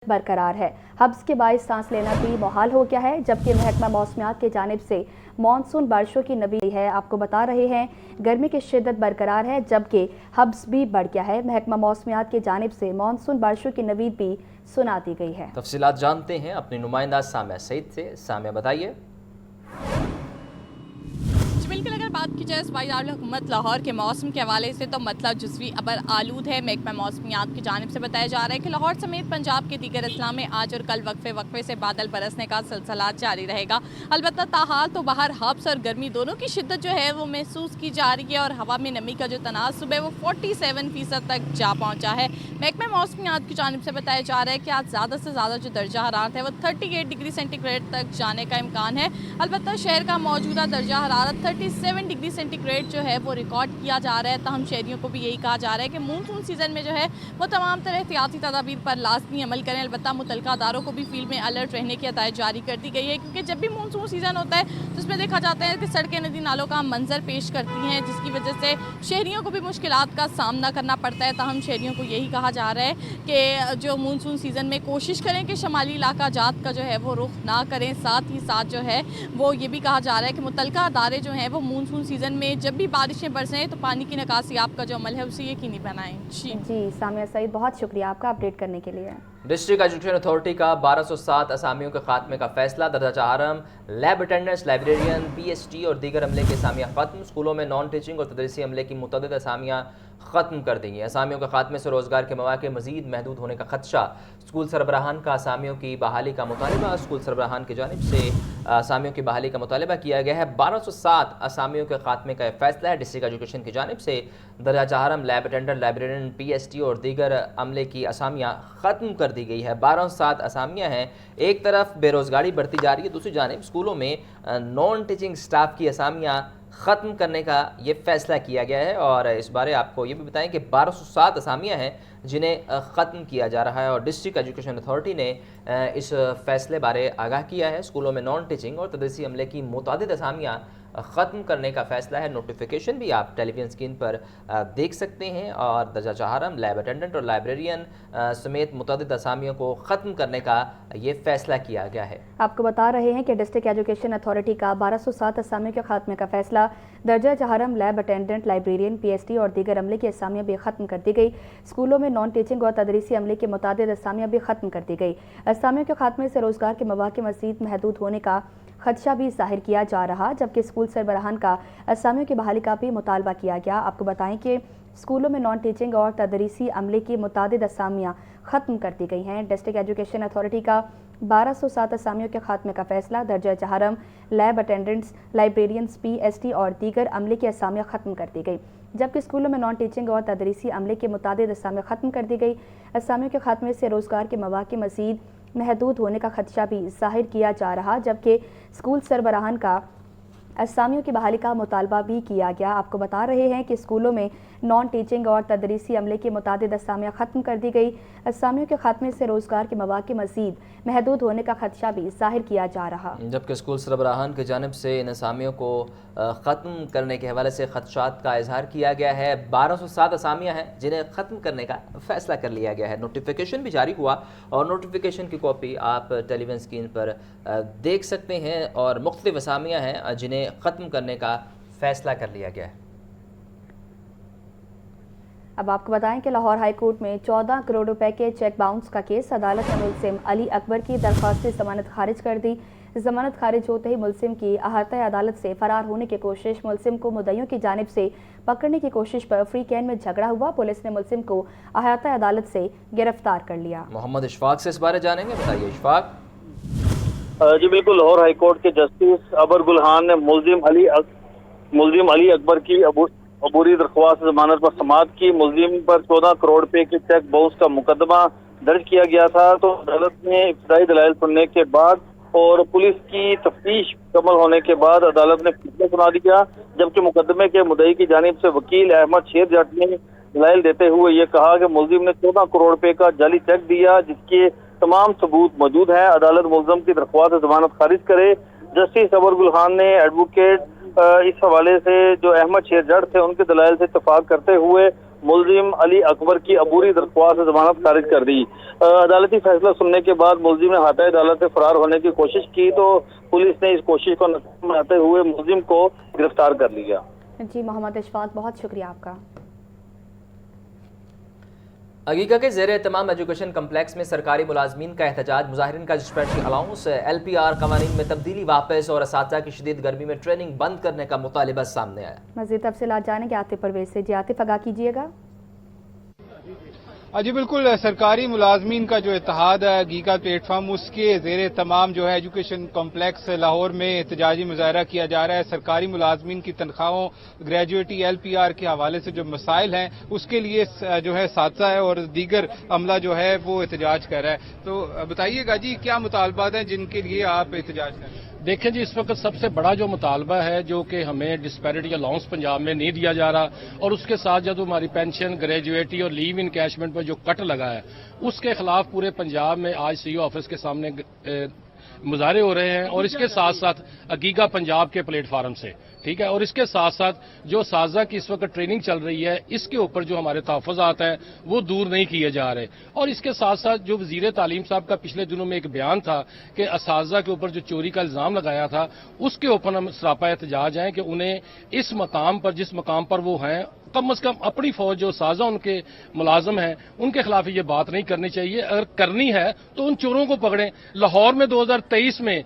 बरकरार है। हब्स के बाइस सांस लेना भी मुहाल हो गया है, जबकि महकमा मौसमियात की जानिब से मानसून बारिशों की नवीद है। आपको बता रहे हैं गर्मी की शिद्दत बरकरार है, जबकि हब्स भी बढ़ गया है। महकमा मौसमियात की जानिब से मानसून बारिशों की नवीद भी सुना दी गई है। तफसीलात जानते हैं अपनी नुमाइंदा सामिया सईद से। सामिया बताइए। बिल्कुल, अगर बात की जाए सूबाई दारुल-हुकूमत लाहौर के मौसम के हवाले से तो मतलब जुज़वी अबर आलूद है। महकमा मौसमियात की जानिब से बताया जा रहा है कि लाहौर समेत पंजाब के दीगर अजला में आज और कल वक्फे से बादल बरसने का सिलसिला जारी रहेगा। अलबत्ता ताहाल तो बाहर हब्स और गर्मी दोनों की शिद्दत जो है वो महसूस की जा रही है और हवा में नमी का जो तनासुब है वो 47% तक जा पहुँचा है। महकमा मौसमियात की जानिब से बताया जा रहा है कि आज ज़्यादा से ज़्यादा जो दर्जा हरारत है वो 38 डिग्री सेंटीग्रेड तक जाने का इम्कान है। अलबत्ता शहर का मौजूदा दर्जा हरारत 37 डिग्री सेंटीग्रेड जो है वो रिकॉर्ड किया जा रहा है। तहम शहरियों को भी यही कहा जा रहा है कि मानसून सीज़न में जो है वो तमाम तरह एहतियाती तदाबीर पर लाजमी अमल करें। अलबत्ता मुतल्लिका अदारों को भी फील्ड में अलर्ट रहने की हदायत जारी कर दी गई है, क्योंकि जब भी मानसून सीज़न होता है तो उसमें देखा जाता है कि सड़कें नदी नालों का मंजर पेश करती हैं, जिसकी वजह से शहरियों को भी मुश्किलात का सामना करना पड़ता है। तहम शहरियों को यही कहा जा रहा है कि जो मानसून सीज़न में कोशिश करें कि शमाली इलाका जात का जो है वो रुख ना करें। साथ ही साथ जो है वो ये भी कहा जा रहा है कि मुतल्लिका अदारे जो हैं वो मानसून सीज़न में जब भी बारिशें बरसें तो पानी की निकासी आपका जो अमल है उसे यकीनी बनाएं। जी सामिया सईद, बहुत शुक्रिया आपका अपडेट करने के लिए। डिस्ट्रिक्ट एजुकेशन अथॉरिटी का 1207 असामियों के खात्मे का फैसला। दर्जा चाहरम, लैब अटेंडेंट्स, लाइब्रेरियन, पीएसटी और दीगर अमले की असामियाँ ख़त्म। स्कूलों में नॉन टीचिंग और तदरीसी अमले की मुतअद्दिद असामियाँ ख़त्म कर दी गई। असामियों के खात्मे से रोज़गार के मौक़े मज़ीद महदूद होने का खदशा। स्कूल सरबराहान का असामियों की बहाली का मुतालबा। स्कूल सरबराहान की जानिब से असामियों की बहाली का मुतालबा किया गया है। 1207 असामियों के खात्मे का फैसला है। डिस्ट्रिक्ट एजुकेशन की जानिब से दर्जा चाहरम, लैब अटेंडेंट, लाइब्रेरियन, पीएसटी और दीगर अमले की असामियाँ ख़त्म कर दी गई है। 1207 असामियाँ हैं। एक तरफ बेरोज़गारी बढ़ती जा रही है, दूसरी जानिब स्कूलों में नॉन टीचिंग स्टाफ की असामियाँ ख़त्म करने का ये फ़ैसला किया गया है। और इस बारे आपको ये भी बताएं कि 1207 असामियाँ हैं जिन्हें ख़त्म किया जा रहा है और डिस्ट्रिक्ट एजुकेशन अथॉरिटी ने इस फ़ैसले बारे आगाह किया है। स्कूलों में नॉन टीचिंग और तदरीसी अमले की मुतअद्दिद असामियाँ ख़त्म करने का फ़ैसला है। नोटिफिकेशन भी आप टेलीविज़न स्क्रीन पर देख सकते हैं। और दर्जा चाहरम, लैब अटेंडेंट और लाइब्रेरियन समेत मुतअद्दिद असामियों को ख़त्म करने का ये फ़ैसला किया गया है। आपको बता रहे हैं कि डिस्ट्रिक्ट एजुकेशन अथॉरिटी का 1207 असामियों के खात्मे का फ़ैसला। दर्जा चाहरम, लैब अटेंडेंट, लाइब्रेरियन, पीएसटी और दीगर अमले की असामियाँ भी ख़त्म कर दी गई। स्कूलों में नॉन टीचिंग और तदरीसी अमले की मुतअद्दिद असामियाँ भी ख़त्म कर दी गई। असामियों के खात्मे से रोज़गार के मौक़े मज़ीद महदूद होने का खदशा भी ज़ाहिर किया जा रहा, जबकि स्कूल सरबराहान का असामियों की बहाली का भी मुतालबा किया गया। आपको बताएं कि स्कूलों में नॉन टीचिंग और तदरीसी अमले की मुतअद्दिद असामियाँ ख़त्म कर दी गई हैं। डिस्ट्रिक्ट एजुकेशन अथॉरिटी का 1207 असामियों के खात्मे का फ़ैसला। दर्जा चाहरम, लैब अटेंडेंट्स, लाइब्रेरियंस, पीएसटी और दीगर अमले की असामियाँ ख़त्म कर दी गई, जबकि स्कूलों में नॉन टीचिंग और तदरीसी अमले की मुतअद्दिद असामियाँ ख़त्म कर दी गई। असामियों के खात्मे से रोज़गार के मौक़े मज़ीद महदूद होने का खदशा भी ज़ाहिर किया जा रहा, जबकि स्कूल सरबराहान का असामियों की बहाली का मुतालबा भी किया गया। आपको बता रहे हैं कि स्कूलों में नॉन टीचिंग और तदरीसी अमले की मुतअद्दिद असामियाँ ख़त्म कर दी गई। असामियों के खात्मे से रोज़गार के मौक़े मज़ीद महदूद होने का खदशा भी ज़ाहिर किया जा रहा, जबकि स्कूल सरबराहान की जानिब से इन असामियों को ख़त्म करने के हवाले से खदशात का इजहार किया गया है। 1207 असामियाँ हैं जिन्हें ख़त्म करने का फ़ैसला कर लिया गया है। नोटिफिकेशन भी जारी हुआ और नोटिफिकेशन की कॉपी आप टेलीविज़न स्क्रीन पर देख सकते हैं। और मुख्तलिफ़ असामियाँ हैं जिन्हें ख़त्म करने का फ़ैसला कर लिया गया है। अब आपको बताएं कि लाहौर हाई कोर्ट में 14 करोड़ रुपए के चेक बाउंस का केस। अदालत ने मुलजिम अली अकबर की दरख्वास्त जमानत खारिज कर दी। जमानत खारिज होते ही मुलजिम की अहाता अदालत से फरार होने की कोशिश। मुलजिम को मुद्दइयों की जानिब से पकड़ने की कोशिश पर फ्री कैन में झगड़ा हुआ। पुलिस ने मुलजिम को अहाता अदालत से गिरफ्तार कर लिया। मोहम्मद इशफाक से इस बारे जानेंगे, बताइए इशफाक। जी बिल्कुल, लाहौर हाई कोर्ट के जस्टिस अबर गुलहान ने मुलजिम अली अकबर की अबूरी दरख्वास्त जमानत पर समाअत की। मुलजिम पर 14 करोड़ रुपए के चेक बाउंस का मुकदमा दर्ज किया गया था। तो अदालत ने इब्तदाई दलाइल सुनने के बाद और पुलिस की तफ्तीश मुकम्मल होने के बाद अदालत ने फैसला सुना दिया, जबकि मुकदमे के मुद्दई की जानिब से वकील अहमद शेर जट ने दलाइल देते हुए ये कहा कि मुलजिम ने 14 करोड़ रुपए का जाली चेक दिया, जिसके तमाम सबूत मौजूद हैं। अदालत मुलजिम की दरख्वास्त जमानत खारिज करे। जस्टिस अबर गुलहान ने एडवोकेट इस हवाले से जो अहमद शेर जट थे उनके दलाइल से इत्तफाक करते हुए मुलजिम अली अकबर की अबूरी दरख्वास्त जमानत खारिज कर दी। अदालती फैसला सुनने के बाद मुलजिम ने हाथा अदालत से फरार होने की कोशिश की तो पुलिस ने इस कोशिश को नाकाम बनाते हुए मुलजिम को गिरफ्तार कर लिया। जी मोहम्मद इशफाक, बहुत शुक्रिया आपका। अगीका के ज़ेर एहतमाम एजुकेशन कम्प्लेक्स में सरकारी मुलाजमीन का एहतजाज, मुजाहिरीन का डिस्पेंसरी अलाउंस, LPR कवानीन में तब्दीली वापस और असातिज़ा की शदीद गर्मी में ट्रेनिंग बंद करने का मुतालिबा सामने आया। मज़ीद तफसीलात जानेंगे आतिफ परवेज से। जी आतिफ, आगाह कीजिएगा। जी बिल्कुल, सरकारी मुलाजमीन का जो इत्तेहाद है गीका प्लेटफार्म, उसके ज़ेर तमाम जो है एजुकेशन कॉम्प्लेक्स लाहौर में एहतजाजी मुजाहरा किया जा रहा है। सरकारी मुलाजमीन की तनख्वाहों, ग्रेजुएटी, LPR के हवाले से जो मसाइल हैं उसके लिए जो है साथसा है और दीगर अमला जो है वो एहतजाज कर रहा है। तो बताइएगा जी, क्या मुतालबात हैं जिनके लिए आप एहतजाज कर रहे हैं? देखें जी, इस वक्त सबसे बड़ा जो मुतालबा है जो कि हमें डिस्पैरिटी अलाउंस पंजाब में नहीं दिया जा रहा, और उसके साथ जो हमारी पेंशन, ग्रेजुएटी और लीव इनकैशमेंट पर जो कट लगा है उसके खिलाफ पूरे पंजाब में आज CEO ऑफिस के सामने मुजाहरे हो रहे हैं। और इसके साथ साथ अगीगा पंजाब के प्लेटफार्म से, ठीक है, और इसके साथ साथ जो साजा की इस वक्त ट्रेनिंग चल रही है इसके ऊपर जो हमारे तहफ़्फ़ुज़ात हैं वो दूर नहीं किए जा रहे। और इसके साथ साथ जो वज़ीर तालीम साहब का पिछले दिनों में एक बयान था कि असातिज़ा के ऊपर जो चोरी का इल्ज़ाम लगाया था उसके ऊपर हम सरापा एहतजाज हैं कि उन्हें इस मकाम पर, जिस मकाम पर वो हैं, कम से कम अपनी फौज जो साजा उनके मुलाजम हैं उनके खिलाफ ये बात नहीं करनी चाहिए। अगर करनी है तो उन चोरों को पकड़ें। लाहौर में 2023 में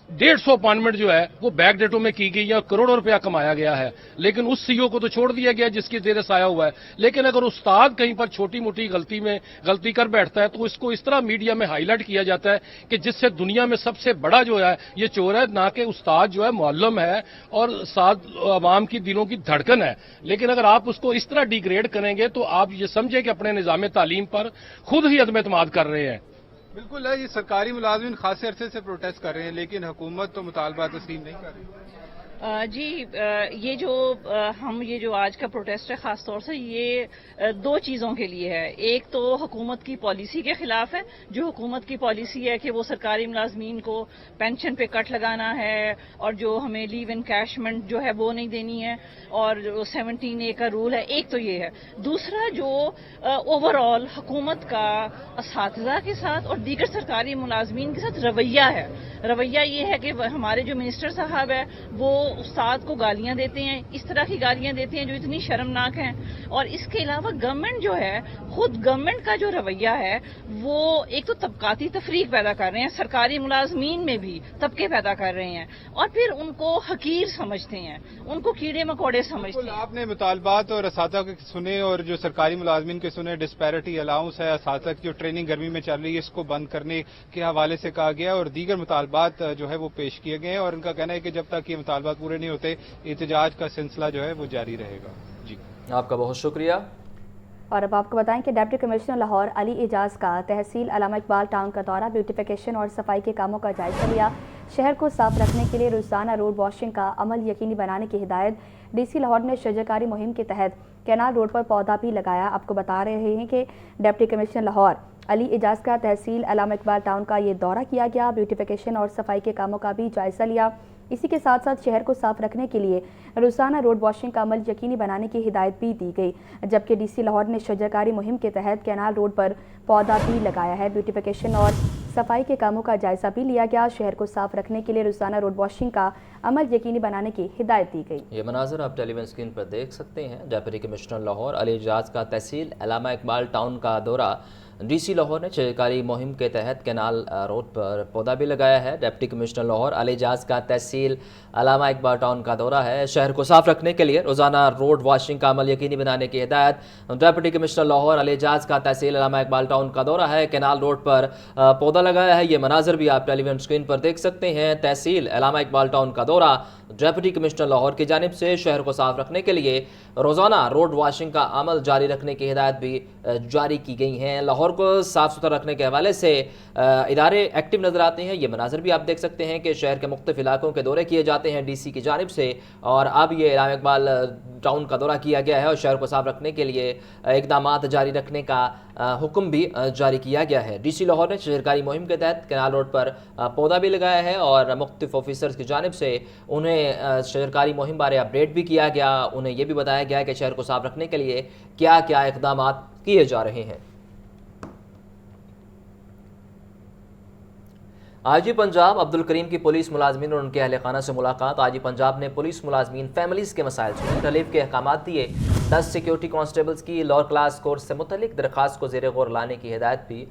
150 अपॉइंटमेंट जो है वो बैक डेटों में की गई है, करोड़ों रुपया कमाया गया है, लेकिन उस CEO को तो छोड़ दिया गया जिसकी जेर साया हुआ है। लेकिन अगर उस्ताद कहीं पर छोटी मोटी गलती कर बैठता है तो इसको इस तरह मीडिया में हाईलाइट किया जाता है कि जिससे दुनिया में सबसे बड़ा जो है ये चोर है, ना कि उस्ताद जो है मुअल्लम है और साथ अवाम की दिलों की धड़कन है। लेकिन अगर आप उसको इस तरह डिग्रेड करेंगे तो आप ये समझे कि अपने निज़ाम तालीम पर खुद ही अदम एतमाद कर रहे हैं। बिल्कुल है, ये सरकारी मुलाजमीन खासे अरसे से प्रोटेस्ट कर रहे हैं लेकिन हुकूमत तो मुतालबा तस्लीम नहीं कर रही। जी, ये जो आज का प्रोटेस्ट है खास तौर से ये दो चीज़ों के लिए है। एक तो हुकूमत की पॉलिसी के खिलाफ है, जो हुकूमत की पॉलिसी है कि वो सरकारी मुलाजमीन को पेंशन पे कट लगाना है और जो हमें लीव इनकैशमेंट जो है वो नहीं देनी है, और जो 17A का रूल है। एक तो ये है। दूसरा जो ओवरऑल हुकूमत का असातिज़ा के साथ और दीगर सरकारी मुलाजमीन के साथ रवैया है। रवैया ये है कि हमारे जो मिनिस्टर साहब है वो उस्ताद को गालियां देते हैं, इस तरह की गालियां देते हैं जो इतनी शर्मनाक हैं। और इसके अलावा गवर्नमेंट जो है, खुद गवर्नमेंट का जो रवैया है वो एक तो तबकाती तफरीक पैदा कर रहे हैं, सरकारी मुलाजमीन में भी तबके पैदा कर रहे हैं और फिर उनको हकीर समझते हैं, उनको कीड़े मकोड़े समझते हैं। आपने मुतालबात और असातिज़ा के सुने और जो सरकारी मुलाजमीन के सुने, डिस्पैरिटी अलाउंस है, असातिज़ा की जो ट्रेनिंग गर्मी में चल रही है इसको बंद करने के हवाले से कहा गया और दीगर मुतालबात जो है वो पेश किए गए हैं और उनका कहना है कि जब तक ये मुतालबात पूरे नहीं होते एहतजाज का सिलसिला जो है वो जारी रहेगा। जी, आपका बहुत शुक्रिया। और अब आपको बताएं कि डिप्टी कमिश्नर लाहौर अली एजाज का तहसील अल्लामा इकबाल टाउन का दौरा, ब्यूटिफिकेशन और सफाई के कामों का जायजा लिया। शहर को साफ रखने के लिए रोजाना रोड वॉशिंग का अमल यकीनी बनाने की हिदायत। DC लाहौर ने शजरकारी मुहिम के तहत कैनाल रोड पर पौधा भी लगाया। आपको बता रहे हैं कि डिप्टी कमिश्नर लाहौर अली एजाज का तहसील अल्लामा इकबाल टाउन का ये दौरा किया गया, ब्यूटिफिकेशन और सफाई के कामों का भी जायजा लिया। इसी के साथ साथ शहर को साफ रखने के लिए रोजाना रोड वॉशिंग का अमल यकीनी बनाने की हिदायत भी दी गई, जबकि DC लाहौर ने शजरकारी मुहिम के तहत कैनाल रोड पर पौधा भी लगाया है। ब्यूटिफिकेशन और सफाई के कामों का जायजा भी लिया गया। शहर को साफ रखने के लिए रोजाना रोड वॉशिंग का अमल यकीनी बनाने की हिदायत दी गई। ये मनाजर आप टेलीविजन स्क्रीन पर देख सकते हैं। डिप्टी कमिश्नर लाहौर अली एजाज का तहसील अल्लामा इकबाल टाउन का दौरा। DC लाहौर ने शजरकारी मुहिम के तहत कैनाल रोड पर पौधा भी लगाया है। डिप्टी कमिश्नर लाहौर अली एजाज का तहसील अल्लामा इकबाल टाउन का दौरा है। शहर को साफ रखने के लिए रोजाना रोड वॉशिंग का अमल यकीनी बनाने की हिदायत। डिप्टी कमिश्नर लाहौर अली एजाज का तहसील अल्लामा इकबाल टाउन का दौरा है, कैनाल रोड पर पौधा लगाया है। ये मनाजर भी आप टेलीविजन स्क्रीन पर देख सकते हैं। तहसील अल्लामा इकबाल टाउन का दौरा, डिप्टी कमिश्नर लाहौर की जानिब से शहर को साफ रखने के लिए रोजाना रोड वॉशिंग का अमल जारी रखने की हिदायत भी जारी की गई हैं। लाहौर لاہور کو صاف ستھرا رکھنے کے حوالے سے ادارے ایکٹیو نظر آتے ہیں. یہ مناظر بھی آپ دیکھ سکتے ہیں کہ شہر کے مختلف علاقوں کے دورے کیے جاتے ہیں ڈی سی کی جانب سے, اور اب یہ علامہ اقبال ٹاؤن کا دورہ کیا گیا ہے اور شہر کو صاف رکھنے کے لیے اقدامات جاری رکھنے کا حکم بھی جاری کیا گیا ہے. ڈی سی لاہور نے شجرکاری مہم کے تحت کینال روڈ پر پودا بھی لگایا ہے اور مختلف آفیسرز کی جانب سے انہیں شجرکاری مہم بارے اپڈیٹ بھی کیا گیا. انہیں یہ بھی بتایا گیا کہ شہر کو صاف رکھنے کے لیے کیا کیا اقدامات کیے جا رہے ہیں. آئی جی پنجاب عبدالکریم کی پولیس ملازمین اور ان کے اہل خانہ سے ملاقات. آئی جی پنجاب نے پولیس ملازمین فیملیز کے مسائل سنے, ریلیف کے احکامات دیے. 10 سیکیورٹی کانسٹیبلز کی لوور کلاس کورس سے متعلق درخواست کو زیر غور لانے کی ہدایت بھی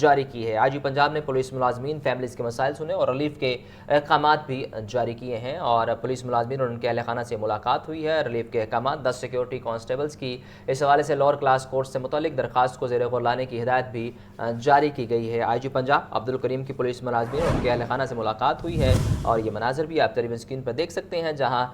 جاری کی ہے. آئی جی پنجاب نے پولیس ملازمین فیملیز کے مسائل سنے اور ریلیف کے احکامات بھی جاری کیے ہیں, اور پولیس ملازمین اور ان کے اہل خانہ سے ملاقات ہوئی ہے. ریلیف کے احکامات, 10 سیکیورٹی کانسٹیبلز کی اس حوالے سے لوور کلاس کورس سے متعلق درخواست کو زیر غور لانے کی ہدایت بھی جاری کی گئی ہے. آئی جی پنجاب عبدالکریم کی پولیس ملازمین اور ان کے اہل خانہ سے ملاقات ہوئی ہے, اور یہ مناظر بھی آپ ٹیلی ویژن اسکرین پر دیکھ سکتے ہیں جہاں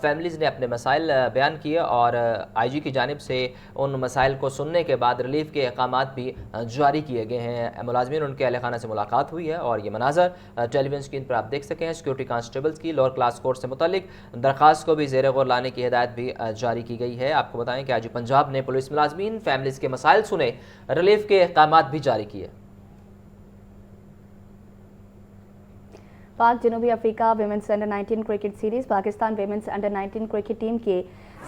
فیملیز نے اپنے مسائل بیان کیے اور آئی جی کی جانب سے ان مسائل کو سننے کے بعد ریلیف کے احکامات بھی جاری کیے گئے ہیں. ملازمین اور ان کے اہل خانہ سے ملاقات ہوئی ہے اور یہ مناظر ٹیلی ویژن اسکرین پر آپ دیکھ سکتے ہیں. سیکورٹی کانسٹیبلز کی لوور کلاس کورس سے متعلق درخواست کو بھی زیر غور لانے کی ہدایت بھی جاری کی گئی ہے. آپ کو بتائیں کہ آئی جی پنجاب نے پولیس ملازمین فیملیز کے مسائل سنے, ریلیف کے احکامات بھی جاری کیے. پاک جنوبی افریقہ women's under 19 cricket series. Pakistan women's under 19 cricket team کے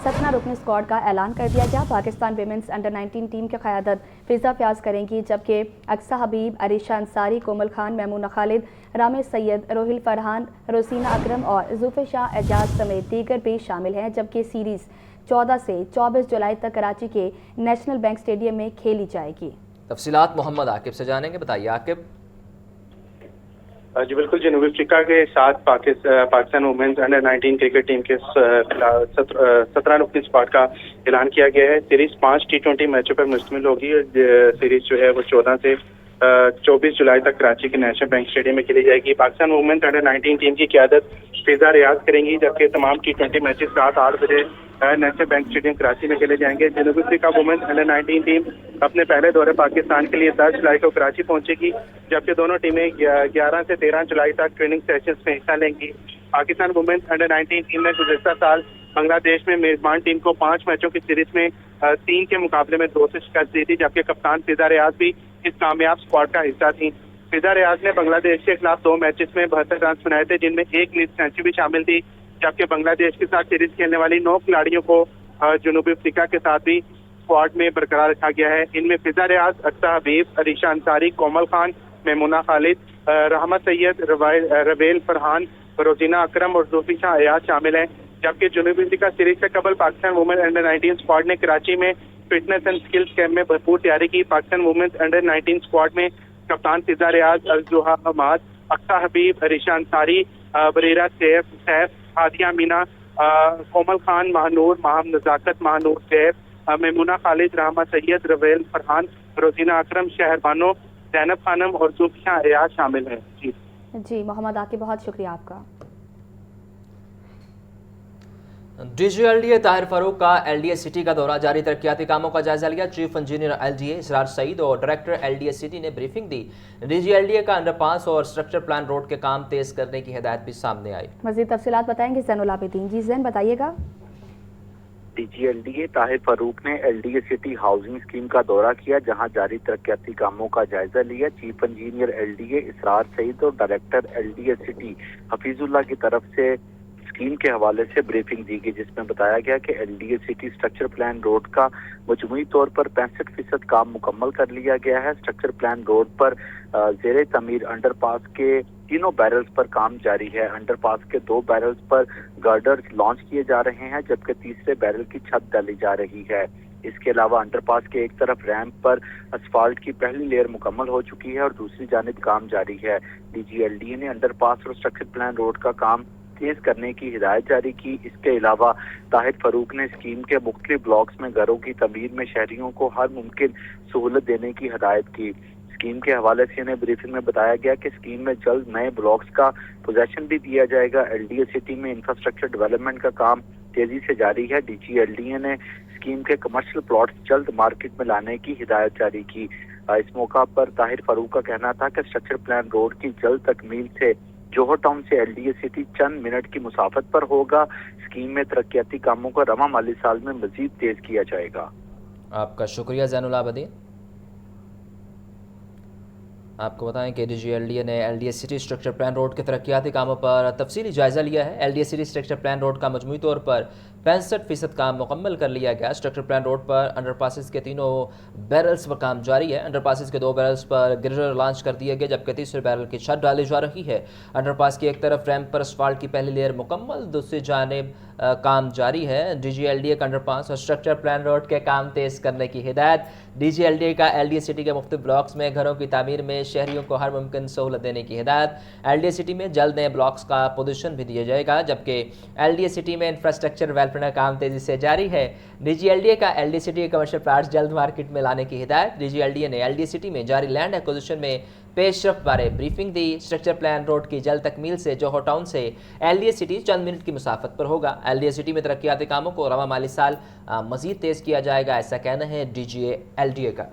17 رکنی اسکواڈ کا اعلان کر دیا گیا. پاکستان ویمنز انڈر 19 ٹیم کی قیادت فضا فیاض کریں گی, جبکہ اقصیٰ حبیب, عریشہ انصاری, کومل خان, میمونہ خالد, رامے سید, روہیل فرحان, روزینہ اکرم اور زوفیشاہ اعجاز سمیت دیگر بھی شامل ہیں. جبکہ سیریز 14 سے 24 جولائی تک کراچی کے نیشنل بینک اسٹیڈیم میں کھیلی جائے گی. تفصیلات محمد عاقب سے جانیں گے. بتائیے عاقب. جی بالکل, جنوبی افریقہ کے ساتھ Pakistan women's under 19 cricket team کے 17 رکنی اسکواڈ کا اعلان کیا گیا ہے. سیریز 5 T20 میچوں پر مشتمل ہوگی. سیریز جو ہے وہ 14 سے 24 جولائی تک کراچی کے نیشنل بینک اسٹیڈیم میں کھیلی جائے گی. پاکستان وومنز انڈر 19 ٹیم کی قیادت فضا ریاض کریں گی, جبکہ تمام T20 میچز رات 8 بجے نیشنل بینک اسٹیڈیم کراچی میں کھیلے جائیں گے. جنوبی افریقہ وومنز انڈر 19 ٹیم اپنے پہلے دورے پاکستان کے لیے 10 جولائی کو کراچی پہنچے گی, جبکہ دونوں ٹیمیں 11 سے 13 جولائی تک ٹریننگ سیشنز میں حصہ لیں گی. پاکستان وومنز انڈر 19 ٹیم نے گزشتہ سال بنگلہ دیش میں میزبان ٹیم کو 5 میچوں کی سیریز میں 3 کے مقابلے میں 2 سے شکست دی تھی, جبکہ کپتان فضا ریاض بھی اس کامیاب اسکواڈ کا حصہ تھی. فضا ریاض نے بنگلہ دیش کے خلاف 2 میچز میں 72 رنز بنائے تھے, جن میں 1 نیٹ سینچری بھی شامل تھی, جبکہ بنگلہ دیش کے ساتھ سیریز کھیلنے والی 9 کھلاڑیوں کو جنوبی افریقہ کے ساتھ بھی اسکواڈ میں برقرار رکھا گیا ہے. ان میں فضا ریاض, اقصیٰ حبیب, عریشہ انصاری, کومل خان, میمونہ خالد, رحمت سید, رویل فرحان, روزینہ اکرم اور زوفیشاہ اعجاز شامل ہیں. جبکہ جنوبی افریقہ سیریز سے قبل پاکستان وومن انڈر 19 اسکواڈ نے کراچی میں فٹنس اینڈ سکلز کیمپ میں بھرپور تیاری کی. پاکستان وومن انڈر 19 اسکواڈ میں کپتان فضا ریاض, الجوہا حماد, اقصیٰ حبیب, عریشہ انصاری, بریرہ سیف, ہادیہ مینا, کومل خان, ماہنور, ماہم نزاکت, ماہنور سیف, میمونہ خالد, رحمہ سید, رویل فرحان, روزینہ اکرم, شہر بانو, زینب خانم اور زوفیشاہ اعجاز شامل ہیں. جی محمد عاقب, بہت شکریہ آپ کا. D G L D A Tahir Farooq کا ایل ڈی اے سٹی کا دورہ جاری, ترقیاتی کاموں کا جائزہ لیا. Chief engineer L D A Israr Saeed اور director L D A city نے بریفنگ دی. D G L D A کا انڈر پاس اور اسٹرکچر پلان روڈ کے کام تیز کرنے کی ہدایت بھی سامنے آئی. مزید تفصیلات بتائیں گے زین العابدین. جی زین بتائیے گا. D G L D A Tahir Farooq نے L D A city housing scheme کا دورہ کیا, جہاں جاری ترقیاتی کاموں کا جائزہ لیا. Chief engineer L D A Israr Saeed اور director L D A city Hafeez Ullah کی طرف سے اسکیم کے حوالے سے بریفنگ دی گئی, جس میں بتایا گیا کہ L D A city structure plan road کا مجموعی طور پر 65% کام مکمل کر لیا گیا ہے. اسٹرکچر پلان روڈ پر زیر تعمیر انڈر پاس کے تینوں بیرلز پر کام جاری ہے. انڈر پاس کے 2 بیرلز پر گارڈرز لانچ کیے جا رہے ہیں, جبکہ تیسرے بیرل کی چھت ڈالی جا رہی ہے. اس کے علاوہ انڈر پاس کے ایک طرف ریمپ پر اسفالٹ کی پہلی لیئر مکمل ہو چکی ہے اور دوسری جانب کام جاری ہے. D G L D A نے انڈر پاس اور اسٹرکچر پلان روڈ کا کام تیز کرنے کی ہدایت جاری کی. اس کے علاوہ طاہر فاروق نے اسکیم کے مختلف بلاکس میں گھروں کی تعمیر میں شہریوں کو ہر ممکن سہولت دینے کی ہدایت کی. اسکیم کے حوالے سے انہیں بریفنگ میں بتایا گیا کہ اسکیم میں جلد نئے بلاکس کا پوزیشن بھی دیا جائے گا. ایل ڈی اے سٹی میں انفراسٹرکچر ڈیولپمنٹ کا کام تیزی سے جاری ہے. D G L D A نے اسکیم کے کمرشل پلاٹس جلد مارکیٹ میں لانے کی ہدایت جاری کی. اس موقع پر طاہر فاروق کا کہنا تھا کہ اسٹرکچر پلان روڈ کی جلد تکمیل سے جوہر ٹاؤن سے LDA سٹی چند منٹ کی مسافت پر ہوگا۔ اسکیم میں ترقیاتی کاموں کو رواں مالی سال میں مزید تیز کیا جائے گا۔ آپ کا شکریہ زین العابدین۔ آپ کو بتائیں کہ DGLDA نے LDA city structure plan road کے ترقیاتی کاموں پر تفصیلی جائزہ لیا ہے۔ LDA city structure plan road کا مجموعی طور پر 65% کام مکمل کر لیا گیا۔ اسٹرکچر پلان روڈ پر انڈر پاسز کے تینوں بیرلز پر کام جاری ہے۔ انڈر پاسز کے 2 بیرلز پر گریڈر لانچ کر دیے گئے جبکہ تیسرے بیرل کی چھت ڈالی جا رہی ہے۔ انڈر پاس کی ایک طرف ریمپ پر اسفالٹ کی پہلی لیئر مکمل، دوسری جانب کام جاری ہے۔ DGLDA کا انڈر پاس اور اسٹرکچر پلان روڈ کے کام تیز کرنے کی ہدایت۔ DGLDA کا LDA سٹی کے مختلف بلاکس میں گھروں کی تعمیر میں شہریوں کو ہر ممکن سہولت دینے کی ہدایت۔ LDA سٹی میں جلد نئے بلاکس کا پوزیشن بھی دیا جائے گا جبکہ LDA سٹی میں انفراسٹرکچر ڈیولپمنٹ کا کام تیزی سے جاری ہے۔ DGLDA کا LDA سٹی کے کمرشل پلاٹس جلد مارکیٹ میں لانے کی ہدایت۔ DGLDA نے LDA سٹی میں جاری لینڈ ایکوزیشن میں پیش رفت بارے بریفنگ دی۔ اسٹرکچر پلان روڈ کی جلد تکمیل سے جوہر ٹاؤن سے LDA سٹی چند منٹ کی مسافت پر ہوگا۔ LDA سٹی میں ترقیاتی کاموں کو رواں مالی سال مزید تیز کیا جائے گا، ایسا کہنا ہے DGLDA کا۔